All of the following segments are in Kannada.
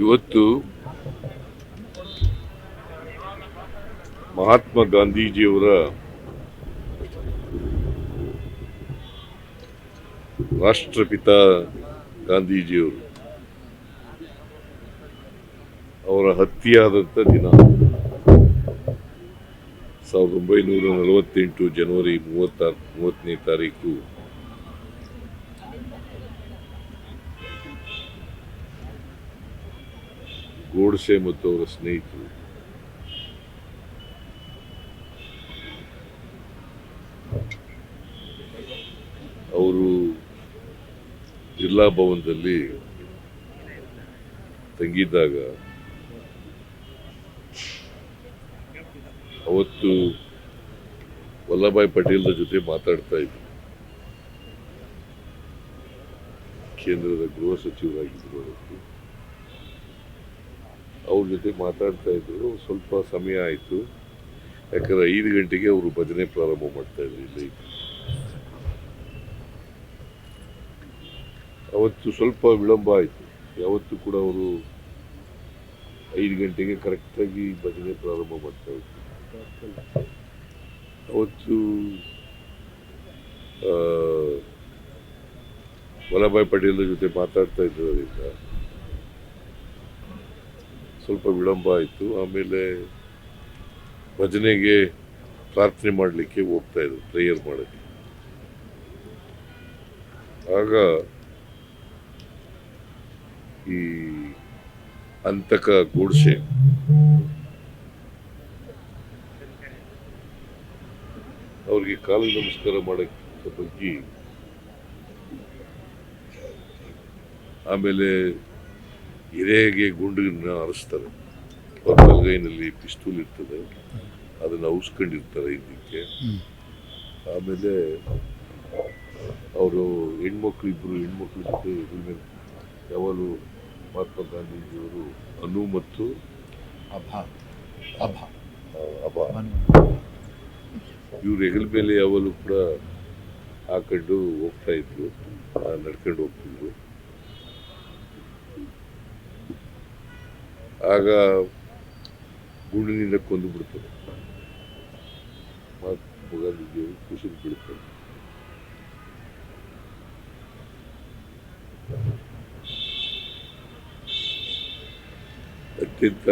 ಇವತ್ತು ಮಹಾತ್ಮ ಗಾಂಧೀಜಿಯವರ ರಾಷ್ಟ್ರಪಿತ ಗಾಂಧೀಜಿಯವರು ಅವರ ಹತ್ಯೆಯಾದಂಥ ದಿನ 1948 ಜನವರಿ 30ನೇ ತಾರೀಕು ಗೋಡ್ಸೆ ಮತ್ತು ಅವರ ಸ್ನೇಹಿತರು ಅವರು ಜಿಲ್ಲಾ ಭವನದಲ್ಲಿ ತಂಗಿದ್ದಾಗ ಅವತ್ತು ವಲ್ಲಭಾಯ್ ಪಟೇಲ್ರ ಜೊತೆ ಮಾತಾಡ್ತಾ ಇದ್ರು. ಕೇಂದ್ರದ ಗೃಹ ಸಚಿವರಾಗಿದ್ದರು. ಅವತ್ತು ಅವ್ರ ಜೊತೆ ಮಾತಾಡ್ತಾ ಇದ್ರು. ಸ್ವಲ್ಪ ಸಮಯ ಆಯಿತು, ಯಾಕಂದ್ರೆ 5 ಗಂಟೆಗೆ ಅವರು ಭಜನೆ ಪ್ರಾರಂಭ ಮಾಡ್ತಾ ಇದ್ರು. ಇಲ್ಲಿ ಅವತ್ತು ಸ್ವಲ್ಪ ವಿಳಂಬ ಆಯಿತು. ಯಾವತ್ತೂ ಕೂಡ ಅವರು 5 ಗಂಟೆಗೆ ಕರೆಕ್ಟಾಗಿ ಭಜನೆ ಪ್ರಾರಂಭ ಮಾಡ್ತಾ ಇದ್ರು. ಅವತ್ತು ವಲ್ಲಭಾಯ್ ಪಟೇಲ್ರ ಜೊತೆ ಮಾತಾಡ್ತಾ ಇದ್ದದರಿಂದ ಸ್ವಲ್ಪ ವಿಳಂಬ ಆಯಿತು. ಆಮೇಲೆ ಭಜನೆಗೆ ಪ್ರಾರ್ಥನೆ ಮಾಡಲಿಕ್ಕೆ ಹೋಗ್ತಾ ಇದ್ರು, ಪ್ರೇಯರ್ ಮಾಡೋಕ್ಕೆ. ಆಗ ಈ ಅಂತಕ ಗೋಡ್ಸೆ ಅವ್ರಿಗೆ ಕಾಲು ನಮಸ್ಕಾರ ಮಾಡಕ್ಕೆ ಬಗ್ಗೆ, ಆಮೇಲೆ ಎದೆಗೆ ಗುಂಡನ್ನ ಹರಿಸ್ತಾರೆ. ಬಲಗೈನಲ್ಲಿ ಪಿಸ್ತೂಲ್ ಇರ್ತದೆ, ಅದನ್ನು ಔಸ್ಕೊಂಡಿರ್ತಾರೆ ಹಿಂದಕ್ಕೆ. ಆಮೇಲೆ ಅವರು ಹೆಣ್ಮಕ್ಳು ಜೊತೆ ಯಾವಾಗಲೂ ಮಹಾತ್ಮ ಗಾಂಧೀಜಿಯವರು ಅನು ಮತ್ತು ಅಭ ಇವ್ರ ಹೆಗಲ ಮೇಲೆ ಯಾವಾಗಲೂ ಕೂಡ ಹಾಕೊಂಡು ಹೋಗ್ತಾ ಇದ್ರು, ನಡ್ಕೊಂಡು ಹೋಗ್ತಿದ್ರು. ಆಗ ಗುಂಡಿನಿಂದ ಕೊಂದು ಬಿಡ್ತಾರೆ. ಮಹಾತ್ಮ ಗಾಂಧೀಜಿಯವರು ಕುಸಿದು ಬಿಡ್ತಾರೆ. ಅತ್ಯಂತ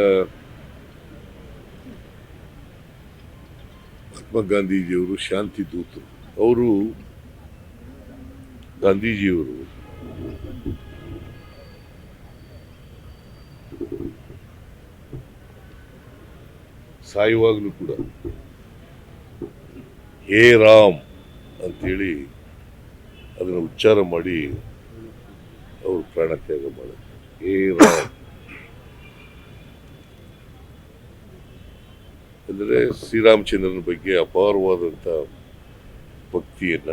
ಮಹಾತ್ಮ ಗಾಂಧೀಜಿಯವರು ಶಾಂತಿ ದೂತರು. ಅವರು ಗಾಂಧೀಜಿಯವರು ಸಾಯುವಾಗಲೂ ಕೂಡ ಹೇ ರಾಮ್ ಅಂತೇಳಿ ಅದನ್ನು ಉಚ್ಚಾರ ಮಾಡಿ ಅವರು ಪ್ರಾಣತ್ಯಾಗ ಮಾಡಿದ್ರು. ಹೇ ರಾಮ್ ಅಂದರೆ ಶ್ರೀರಾಮಚಂದ್ರನ ಬಗ್ಗೆ ಅಪಾರವಾದಂಥ ಭಕ್ತಿಯನ್ನ,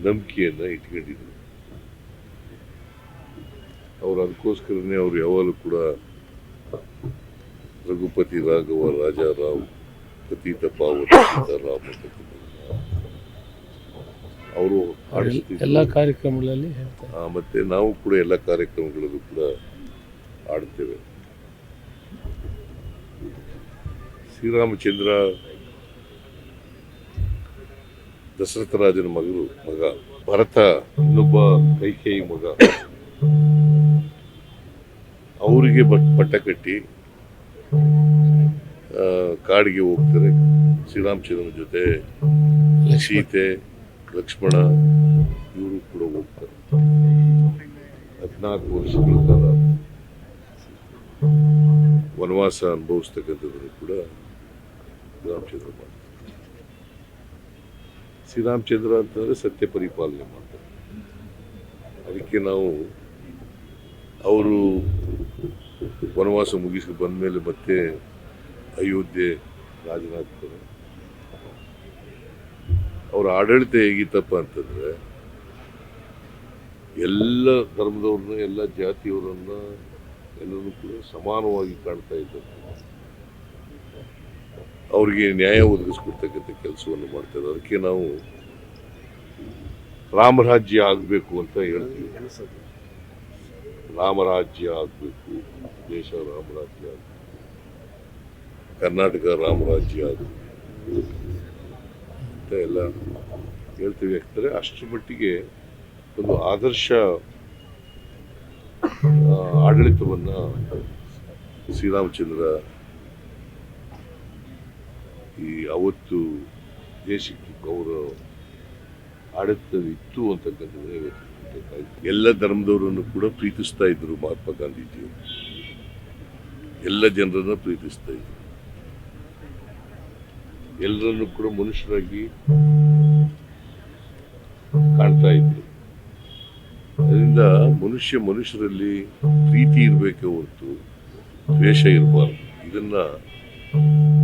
ನಂಬಿಕೆಯನ್ನ ಇಟ್ಕೊಂಡಿದ್ರು. ಅವರು ಅದಕ್ಕೋಸ್ಕರನೇ ಅವರು ಯಾವಾಗಲೂ ಕೂಡ ರಘುಪತಿ ರಾಘವ ರಾಜಾರಾವ್ ಪತಿತ ಪಾವನ ಸೀತಾರಾಮ ಅವರು ಎಲ್ಲ ಕಾರ್ಯಕ್ರಮಗಳಲ್ಲಿ ಮತ್ತೆ ನಾವು ಕೂಡ ಎಲ್ಲ ಕಾರ್ಯಕ್ರಮಗಳಲ್ಲೂ ಕೂಡ ಆಡ್ತೇವೆ. ಶ್ರೀರಾಮಚಂದ್ರ ದಶರಥ ರಾಜನ ಮಗ, ಭರತ ಇನ್ನೊಬ್ಬ ಕೈಕೇಯಿ ಮಗ. ಅವರಿಗೆ ಪಟ್ಟ ಕಟ್ಟಿ ಕಾಡಿಗೆ ಹೋಗ್ತಾರೆ. ಶ್ರೀರಾಮಚಂದ್ರನ ಜೊತೆ ಸೀತೆ, ಲಕ್ಷ್ಮಣ ಇವರು ಕೂಡ ಹೋಗ್ತಾರೆ. 14 ವರ್ಷಗಳ ಕಾಲ ವನವಾಸ ಅನುಭವಿಸ್ತಕ್ಕಂಥದ್ದನ್ನು ಕೂಡ ಶ್ರೀರಾಮಚಂದ್ರ ಮಾಡ್ತಾರೆ. ಶ್ರೀರಾಮಚಂದ್ರ ಅಂತಂದ್ರೆ ಸತ್ಯ ಪರಿಪಾಲನೆ ಮಾಡ್ತಾರೆ. ಅದಕ್ಕೆ ನಾವು ಅವರು ವನವಾಸ ಮುಗಿಸಿ ಬಂದ ಮೇಲೆ ಮತ್ತೆ ಅಯೋಧ್ಯೆ ರಾಜನಾಗ್ತಾರೆ. ಅವರ ಆಡಳಿತ ಹೇಗಿತ್ತಪ್ಪ ಅಂತಂದ್ರೆ ಎಲ್ಲ ಧರ್ಮದವ್ರನ್ನ, ಎಲ್ಲ ಜಾತಿಯವರನ್ನ ಎಲ್ಲರೂ ಕೂಡ ಸಮಾನವಾಗಿ ಕಾಣ್ತಾ ಇದ್ದಾರೆ. ಅವರಿಗೆ ನ್ಯಾಯ ಒದಗಿಸ್ಕೊಡ್ತಕ್ಕಂಥ ಕೆಲಸವನ್ನು ಮಾಡ್ತಾರೆ. ಅದಕ್ಕೆ ನಾವು ರಾಮರಾಜ್ಯ ಆಗಬೇಕು ಅಂತ ಹೇಳ್ತೀವಿ. ರಾಮರಾಜ್ಯ ಆಗಬೇಕು, ದೇಶ ರಾಮರಾಜ್ಯ ಆಗಬೇಕು, ಕರ್ನಾಟಕ ರಾಮರಾಜ್ಯ ಆಗಬೇಕು ಅಂತ ಎಲ್ಲ ಹೇಳ್ತೀವಿ. ಯಾಕಂದರೆ ಅಷ್ಟರ ಮಟ್ಟಿಗೆ ಒಂದು ಆದರ್ಶ ಆಡಳಿತವನ್ನು ಶ್ರೀರಾಮಚಂದ್ರ ಅವತ್ತು ದೇಶಕ್ಕೆ ಅವರ ಆಡಳಿತದಲ್ಲಿ ಇತ್ತು ಅಂತಕ್ಕಂಥದ್ದೇ ಇವತ್ತು ಎಲ್ಲ ಧರ್ಮದವರನ್ನು ಕೂಡ ಪ್ರೀತಿಸ್ತಾ ಇದ್ರು ಮಹಾತ್ಮ ಗಾಂಧೀಜಿಯವರು. ಎಲ್ಲ ಜನರನ್ನ ಪ್ರೀತಿಸ್ತಾ ಇದ್ರು, ಎಲ್ಲರನ್ನು ಕೂಡ ಮನುಷ್ಯರಾಗಿ ಕಾಣ್ತಾ ಇದ್ರು. ಅದರಿಂದ ಮನುಷ್ಯರಲ್ಲಿ ಪ್ರೀತಿ ಇರಬೇಕೆ ಹೊರತು ದ್ವೇಷ ಇರಬಾರ್ದು. ಇದನ್ನ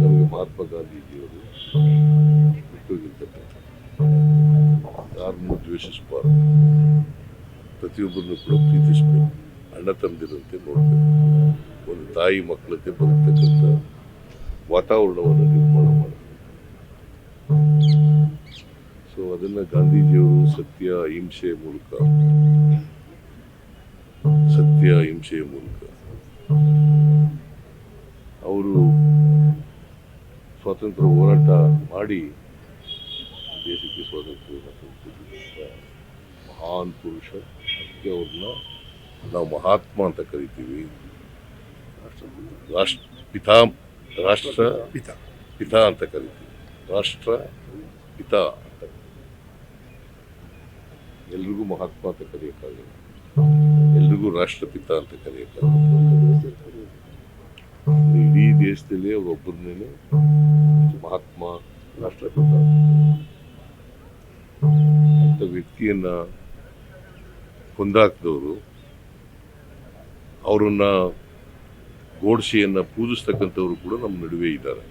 ನಮಗೆ ಮಹಾತ್ಮ ಗಾಂಧೀಜಿಯವರು ಬಿಟ್ಟೋಗಿರ್ತಕ್ಕಂಥ. ಯಾರನ್ನು ದ್ವೇಷಿಸಬಾರ್ದು, ಪ್ರತಿಯೊಬ್ಬರನ್ನು ಕೂಡ ಪ್ರೀತಿಸಬೇಕು, ಅಣ್ಣ ತಮ್ಮದಿರಂತೆ ನೋಡಬೇಕು, ಒಂದು ತಾಯಿ ಮಕ್ಕಳಂತೆ ಬದುಕ್ತಕ್ಕಂಥ ವಾತಾವರಣವನ್ನು ನಿರ್ಮಾಣ ಮಾಡಬೇಕು. ಸೊ ಅದನ್ನು ಗಾಂಧೀಜಿಯವರು ಸತ್ಯ ಅಹಿಂಸೆಯ ಮೂಲಕ ಅವರು ಸ್ವಾತಂತ್ರ್ಯ ಹೋರಾಟ ಮಾಡಿ ದೇಶಕ್ಕೆ ಸ್ವಾತಂತ್ರ್ಯವನ್ನು ತಂದುಕೊಟ್ಟಿದ್ದ ಮಹಾನ್ ಪುರುಷ. ಅದಕ್ಕೆ ಅವ್ರನ್ನ ನಾವು ಮಹಾತ್ಮ ಅಂತ ಕರಿತೀವಿ. ರಾಷ್ಟ್ರಪಿತ ಅಂತ ಕರಿತೀವಿ. ರಾಷ್ಟ್ರ ಪಿತ ಅಂತ. ಎಲ್ರಿಗೂ ಮಹಾತ್ಮ ಅಂತ ಕರೆಯೋಕ್ಕಾಗಲ್ಲ, ಎಲ್ರಿಗೂ ರಾಷ್ಟ್ರಪಿತ ಅಂತ ಕರೆಯೋಕ್ಕಾಗಲ್ಲ. ಇಡೀ ದೇಶದಲ್ಲಿ ಅವರೊಬ್ಬರನ್ನೇ ಮಹಾತ್ಮ, ರಾಷ್ಟ್ರಪಿತ ಅಂತ ವ್ಯಕ್ತಿಯನ್ನ ಕೊಂದಾಕ್ದವರು, ಅವರನ್ನ ಗೋಡ್ಸೆಯನ್ನ ಪೂಜಿಸ್ತಕ್ಕಂಥವ್ರು ಕೂಡ ನಮ್ಮ ನಡುವೆ ಇದ್ದಾರೆ.